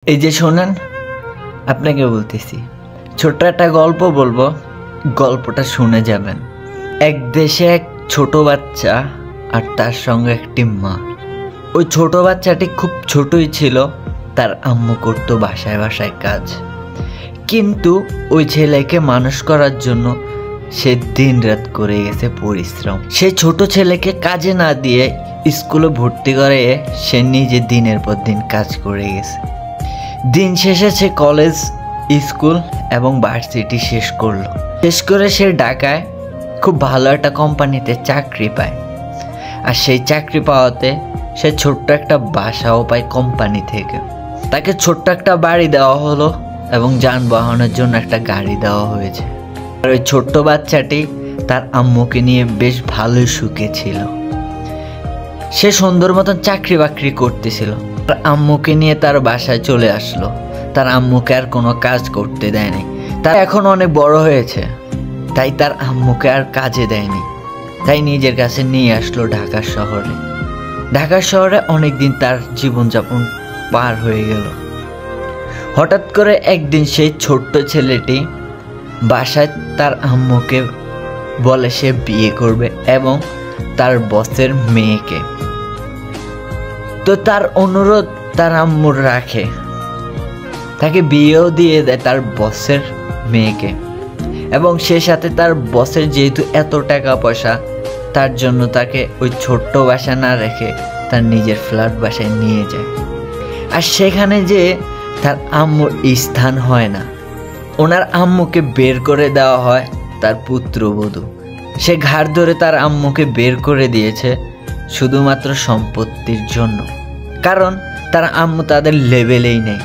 এই যে শোনেন, আপনাকে বলতেছি ছোট্ট একটা গল্প বলবো, গল্পটা শুনে যাবেন। এক দেশে এক ছোট বাচ্চা আর তার সঙ্গে একটি মা। ওই ছোট বাচ্চাটি খুব ছোটই ছিল, তার আম্মু করতো বাসায় বাসায় কাজ, কিন্তু ওই ছেলেকে মানুষ করার জন্য সে দিন রাত করে গেছে পরিশ্রম। সে ছোট ছেলেকে কাজে না দিয়ে স্কুলে ভর্তি করে সে নিজে দিনের পর দিন কাজ করে গেছে। দিন শেষে সে কলেজ, স্কুল এবং ভার্সিটি শেষ করলো। শেষ করে সে ঢাকায় খুব ভালো একটা কোম্পানিতে চাকরি পায়। আর সেই চাকরি পাওয়াতে সে ছোট্ট একটা বাসাও পায় কোম্পানি থেকে। তাকে ছোট্ট একটা বাড়ি দেওয়া হলো এবং যানবাহনের জন্য একটা গাড়ি দেওয়া হয়েছে। আর ওই ছোট্ট বাচ্চাটি তার আম্মুকে নিয়ে বেশ ভালোই সুখে ছিল। সে সুন্দর মতন চাকরি বাকরি করতেছিল। আম্মুকে নিয়ে তার বাসায় চলে আসলো। তার আম্মুকে আর কোনো কাজ করতে দেয়নি। তার এখন অনেক বড় হয়েছে, তাই তার আম্মুকে আর কাজে দেয়নি। তাই নিজের কাছে নিয়ে আসলো ঢাকা শহরে। ঢাকা শহরে অনেকদিন তার জীবনযাপন পার হয়ে গেল। হঠাৎ করে একদিন সেই ছোট্ট ছেলেটি বাসায় তার আম্মুকে বলে সে বিয়ে করবে এবং তার বসের মেয়েকে। তো তার অনুরোধ তার আম্মুর রাখে, তাকে বিয়েও দিয়ে দেয় তার বসের মেয়েকে। এবং সে সাথে তার বসের যেহেতু এত টাকা পয়সা, তার জন্য তাকে ওই ছোট্ট বাসা না রেখে তার নিজের ফ্ল্যাট বাসায় নিয়ে যায়। আর সেখানে যে তার আম্মুর স্থান হয় না, ওনার আম্মুকে বের করে দেওয়া হয় তার পুত্রবধূ। সে ঘাড় ধরে তার আম্মুকে বের করে দিয়েছে শুধুমাত্র সম্পত্তির জন্য, কারণ তার আম্মু তাদের লেভেলেই নেই।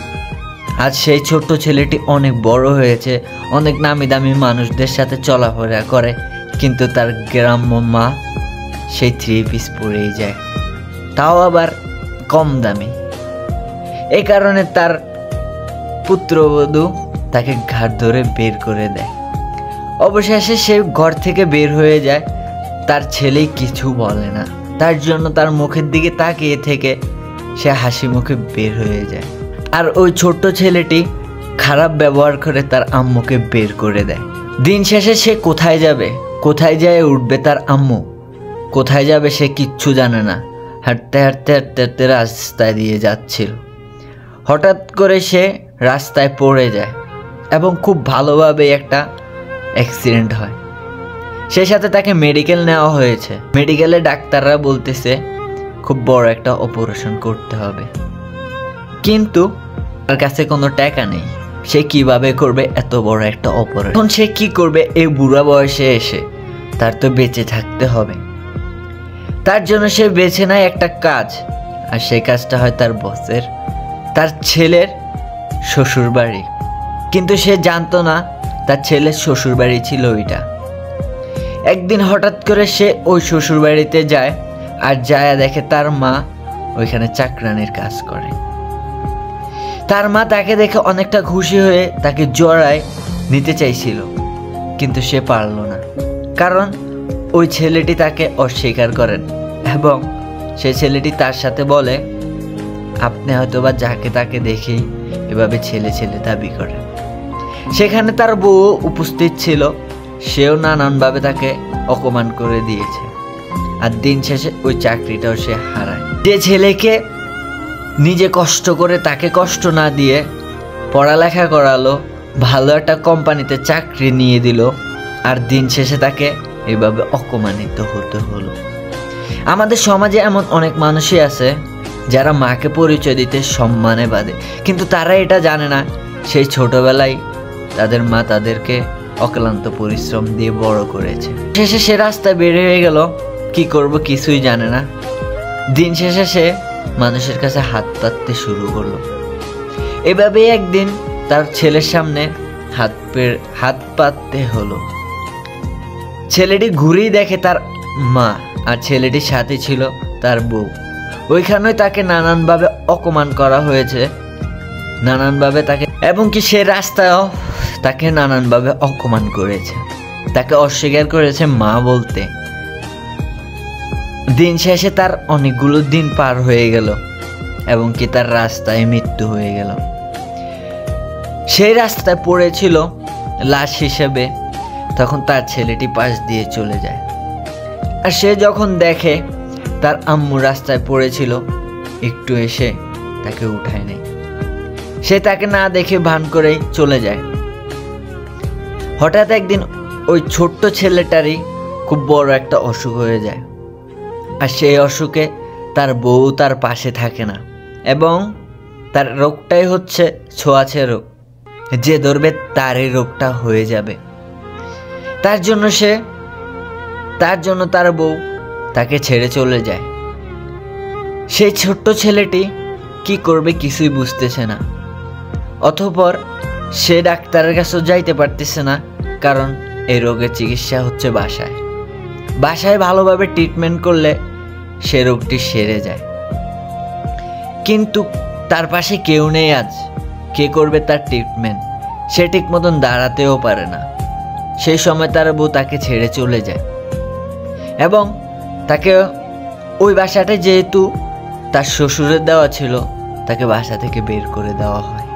আজ সেই ছোট্ট ছেলেটি অনেক বড় হয়েছে, অনেক নামি দামি মানুষদের সাথে চলাফেরা করে, কিন্তু তার গ্রাম্য মা সেই 3 পিস পরেই যায়, তাও আবার কম দামি। এই কারণে তার পুত্রবধূ তাকে ঘাড় ধরে বের করে দেয়। অবশেষে সে ঘর থেকে বের হয়ে যায়। তার ছেলে কিছু বলে না, তার জন্য তার মুখের দিকে তাকিয়ে থেকে সে হাসি মুখে বের হয়ে যায়। আর ওই ছোট্ট ছেলেটি খারাপ ব্যবহার করে তার আম্মুকে বের করে দেয়। দিন শেষে সে কোথায় যাবে, কোথায় যায় উঠবে তার আম্মু, কোথায় যাবে সে কিচ্ছু জানে না। হাঁটতে হাঁটতে হাঁটতে হাঁটতে রাস্তায় দিয়ে যাচ্ছিল। হঠাৎ করে সে রাস্তায় পড়ে যায় এবং খুব ভালোভাবে একটা অ্যাক্সিডেন্ট হয়। সেই সাথে তাকে মেডিকেল নেওয়া হয়েছে। মেডিকেলে ডাক্তাররা বলতেছে খুব বড় একটা অপারেশন করতে হবে, কিন্তু তার কাছে কোনো টাকা নেই। সে কিভাবে করবে এত বড় একটা অপারেশন? এখন সে কি করবে এই বুড়া বয়সে এসে? তার তো বেঁচে থাকতে হবে। তার জন্য সে বেছে নেয় একটা কাজ, আর সেই কাজটা হয় তার বসের, তার ছেলের শ্বশুর বাড়ি। কিন্তু সে জানতো না তার ছেলের শ্বশুর বাড়ি ছিল ওইটা। একদিন হঠাৎ করে সে ওই শ্বশুর বাড়িতে যায়, আর যায় দেখে তার মা ওইখানে চাকরানির কাজ করে। তার মা তাকে দেখে অনেকটা খুশি হয়ে তাকে জড়ায় নিতে চাইছিল, কিন্তু সে পারল না, কারণ ওই ছেলেটি তাকে অস্বীকার করেন এবং সে ছেলেটি তার সাথে বলে, আপনি হয়তোবা যাকে তাকে দেখেই এভাবে ছেলে ছেলে দাবি করেন। সেখানে তার বউ উপস্থিত ছিল, সেও নানানভাবে তাকে অপমান করে দিয়েছে। আর দিন শেষে ওই চাকরিটাও সে হারায়। যে ছেলেকে নিজে কষ্ট করে তাকে কষ্ট না দিয়ে পড়ালেখা করালো, ভালো একটা কোম্পানিতে চাকরি নিয়ে দিল, আর দিন শেষে তাকে এভাবে অপমানিত হতে হলো। আমাদের সমাজে এমন অনেক মানুষই আছে যারা মাকে পরিচয় দিতে সম্মানে বাদে, কিন্তু তারা এটা জানে না সেই ছোটবেলায় তাদের মা তাদেরকে অক্লান্ত পরিশ্রম দিয়ে বড় করেছে। শেষে সে রাস্তায় বের হয়ে গেল, কি করব কিছুই জানে না। দিন শেষে সে মানুষের কাছে হাত পাততে শুরু করলো। এভাবে একদিন তার ছেলের সামনে হাত পাততে হলো। ছেলেটি ঘুরেই দেখে তার মা, আর ছেলেটির সাথে ছিল তার বউ। ওইখানে তাকে নানানভাবে অপমান করা হয়েছে, নানানভাবে তাকে, এবং কি সে রাস্তায়ও তাকে নানানভাবে অপমান করেছে, তাকে অস্বীকার করেছে মা বলতে। দিন শেষে তার অনেকগুলো দিন পার হয়ে গেল এবং কি তার রাস্তায় মৃত্যু হয়ে গেল। সেই রাস্তায় পড়েছিল লাশ হিসেবে, তখন তার ছেলেটি পাশ দিয়ে চলে যায়। আর সে যখন দেখে তার আম্মু রাস্তায় পড়েছিল, একটু এসে তাকে উঠায় নেয়। সে তাকে না দেখে ভান করেই চলে যায়। হঠাৎ একদিন ওই ছোট্ট ছেলেটারই খুব বড় একটা অসুখ হয়ে যায়। আর সেই অসুখে তার বউ তার পাশে থাকে না, এবং তার রোগটাই হচ্ছে ছোঁয়াচে রোগ। যে ধরবে তার এই রোগটা হয়ে যাবে। তার জন্য তার বউ তাকে ছেড়ে চলে যায়। সেই ছোট্ট ছেলেটি কি করবে কিছুই বুঝতেছে না। অতঃপর সে ডাক্তারের কাছেও যাইতে পারতেছে না, কারণ এই রোগের চিকিৎসা হচ্ছে বাসায় ভালোভাবে ট্রিটমেন্ট করলে সে রোগটি সেরে যায়। কিন্তু তার পাশে কেউ নেই আজ, কে করবে তার ট্রিটমেন্ট? সে ঠিক মতন দাঁড়াতেও পারে না। সেই সময় তার বউ তাকে ছেড়ে চলে যায়, এবং তাকে ওই বাসাটা যেহেতু তার শ্বশুরের দেওয়া ছিল, তাকে বাসা থেকে বের করে দেওয়া হয়।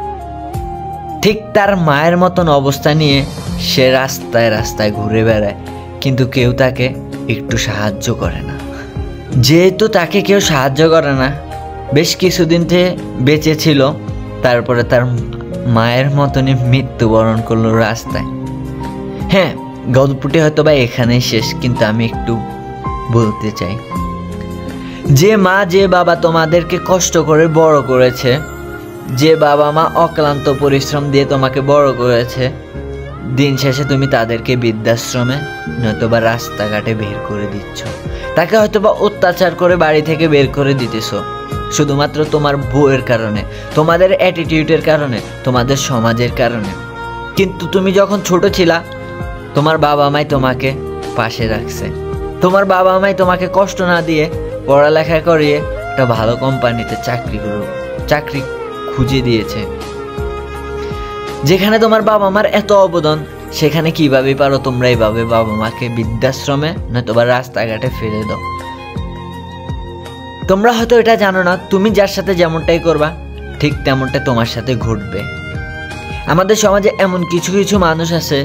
ঠিক তার মায়ের মতন অবস্থা নিয়ে সে রাস্তায় রাস্তায় ঘুরে বেড়ায়, কিন্তু কেউ তাকে একটু সাহায্য করে না। যেহেতু তাকে কেউ সাহায্য করে না, বেশ কিছুদিন থেকে বেঁচে ছিল, তারপরে তার মায়ের মতনই মৃত্যুবরণ করলো রাস্তায়। হ্যাঁ, গল্পটি হয়তো বা এখানেই শেষ, কিন্তু আমি একটু বলতে চাই, যে মা যে বাবা তোমাদেরকে কষ্ট করে বড় করেছে, যে বাবা মা অক্লান্ত পরিশ্রম দিয়ে তোমাকে বড় করেছে, দিন শেষে তুমি তাদেরকে বৃদ্ধাশ্রমে নয়তোবা রাস্তাঘাটে বের করে দিচ্ছ। তাকে হয়তোবা অত্যাচার করে বাড়ি থেকে বের করে দিতেছ শুধুমাত্র তোমার বউয়ের কারণে, তোমাদের অ্যাটিটিউডের কারণে, তোমাদের সমাজের কারণে। কিন্তু তুমি যখন ছোট ছিলা, তোমার বাবা মাই তোমাকে পাশে রাখছে। তোমার বাবা মাই তোমাকে কষ্ট না দিয়ে পড়ালেখা করিয়ে একটা ভালো কোম্পানিতে চাকরি খুঁজে দিয়েছে। যেখানে তোমার বাবা মার এত অবদান, সেখানে কিভাবে পারো তোমরা এইভাবে বাবা মাকে বৃদ্ধাশ্রমে নয়তোবা রাস্তাঘাটে ফেলে দাও? তোমরা হয়তো এটা জানো না, তুমি যার সাথে যেমনটাই করবা ঠিক তেমনটাই তোমার সাথে ঘটবে। আমাদের সমাজে এমন কিছু কিছু মানুষ আছে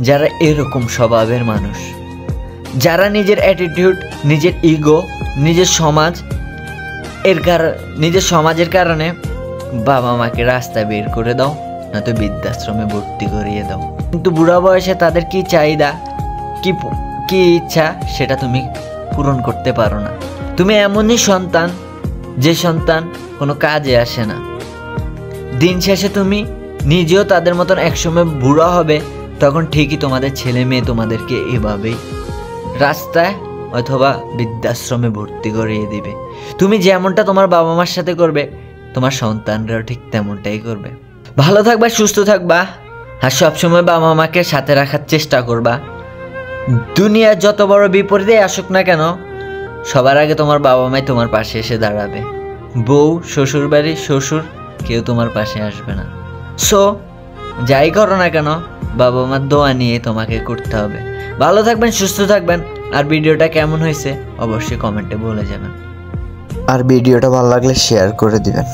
যারা এরকম স্বভাবের মানুষ, যারা নিজের অ্যাটিটিউড, নিজের ইগো, নিজের সমাজের কারণে বাবা মাকে রাস্তায় বের করে দাও, নয়তো বৃদ্ধাশ্রমে ভর্তি করিয়ে দাও। কিন্তু বুড়া বয়সে তাদের কি চাহিদা, কি ইচ্ছা, সেটা তুমি পূরণ করতে পারো না। তুমি এমনই সন্তান, যে সন্তান কোনো কাজে আসে না। দিন শেষে তুমি নিজেও তাদের মতন একসময় বুড়া হবে, তখন ঠিকই তোমাদের ছেলে মেয়ে তোমাদেরকে এভাবেই রাস্তায় অথবা বৃদ্ধাশ্রমে ভর্তি করিয়ে দিবে। তুমি যেমনটা তোমার বাবা মার সাথে করবে, তোমার সন্তানরাও ঠিক তেমনটাই করবে। ভালো থাকবা, সুস্থ থাকবা, আর সবসময় বাবা মাকে সাথে রাখার চেষ্টা করবা। দুনিয়ার যত বড় বিপরীতে আসুক না কেন, সবার আগে তোমার বাবা মাই তোমার পাশে এসে দাঁড়াবে। বউ, শ্বশুর বাড়ি, শ্বশুর কেউ তোমার পাশে আসবে না। সো যাই করো না কেন, বাবা মার দোয়া নিয়ে তোমাকে করতে হবে। ভালো থাকবেন, সুস্থ থাকবেন। আর ভিডিওটা কেমন হয়েছে অবশ্যই কমেন্টে বলে যাবেন। আর ভিডিওটা ভালো লাগলে শেয়ার করে দিবেন।